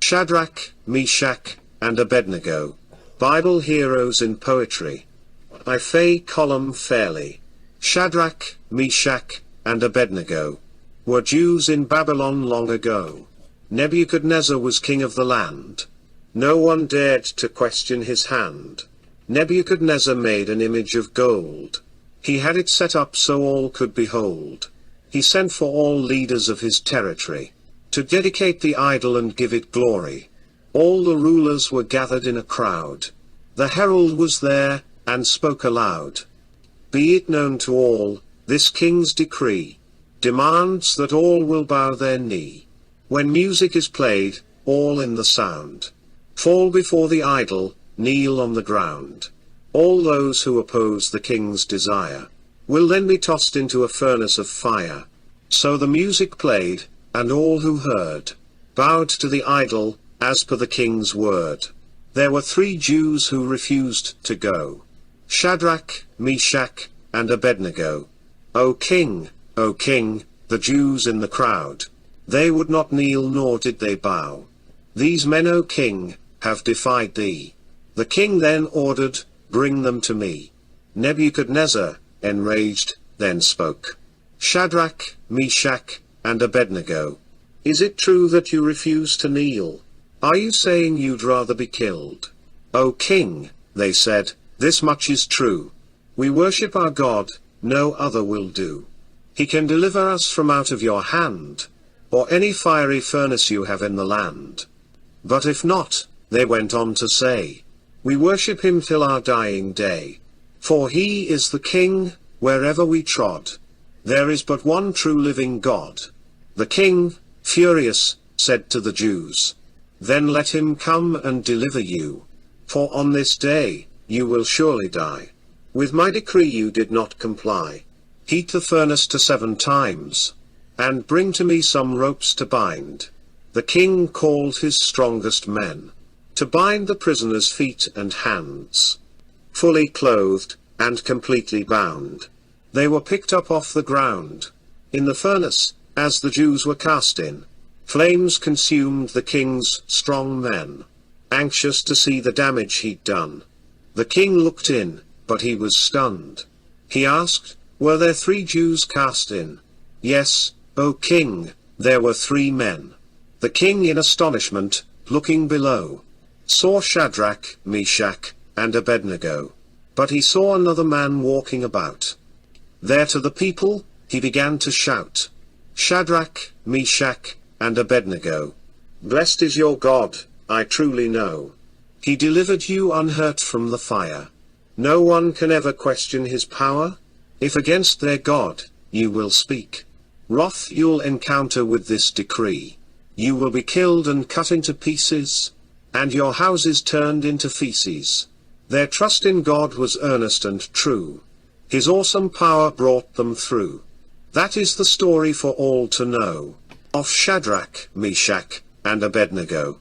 Shadrach, Meshach, and Abednego, Bible heroes in poetry. I fay column fairly. Shadrach, Meshach, and Abednego were Jews in Babylon long ago. Nebuchadnezzar was king of the land. No one dared to question his hand. Nebuchadnezzar made an image of gold. He had it set up so all could behold. He sent for all leaders of his territory to dedicate the idol and give it glory. All the rulers were gathered in a crowd. The herald was there, and spoke aloud. Be it known to all, this king's decree demands that all will bow their knee. When music is played, all in the sound fall before the idol, kneel on the ground. All those who oppose the king's desire will then be tossed into a furnace of fire. So the music played, and all who heard bowed to the idol, as per the king's word. There were 3 Jews who refused to go: Shadrach, Meshach, and Abednego. O king, the Jews in the crowd, they would not kneel nor did they bow. These men, O king, have defied thee. The king then ordered, bring them to me. Nebuchadnezzar, enraged, then spoke. Shadrach, Meshach, and Abednego, is it true that you refuse to kneel? Are you saying you'd rather be killed? O king, they said, this much is true. We worship our God, no other will do. He can deliver us from out of your hand, or any fiery furnace you have in the land. But if not, they went on to say, we worship him till our dying day. For he is the king, wherever we trod. There is but one true living God. The king, furious, said to the Jews, then let him come and deliver you. For on this day, you will surely die. With my decree you did not comply. Heat the furnace to 7 times, and bring to me some ropes to bind. The king called his strongest men to bind the prisoners' feet and hands. Fully clothed, and completely bound, they were picked up off the ground. In the furnace, as the Jews were cast in, flames consumed the king's strong men, anxious to see the damage he'd done. The king looked in, but he was stunned. He asked, were there 3 Jews cast in? Yes, O king, there were 3 men. The king in astonishment, looking below, saw Shadrach, Meshach, and Abednego. But he saw another man walking about. There to the people, he began to shout, Shadrach, Meshach, and Abednego, blessed is your God, I truly know. He delivered you unhurt from the fire. No one can ever question his power. If against their God, you will speak, wrath you'll encounter with this decree. You will be killed and cut into pieces, and your houses turned into feces. Their trust in God was earnest and true. His awesome power brought them through. That is the story for all to know, of Shadrach, Meshach, and Abednego.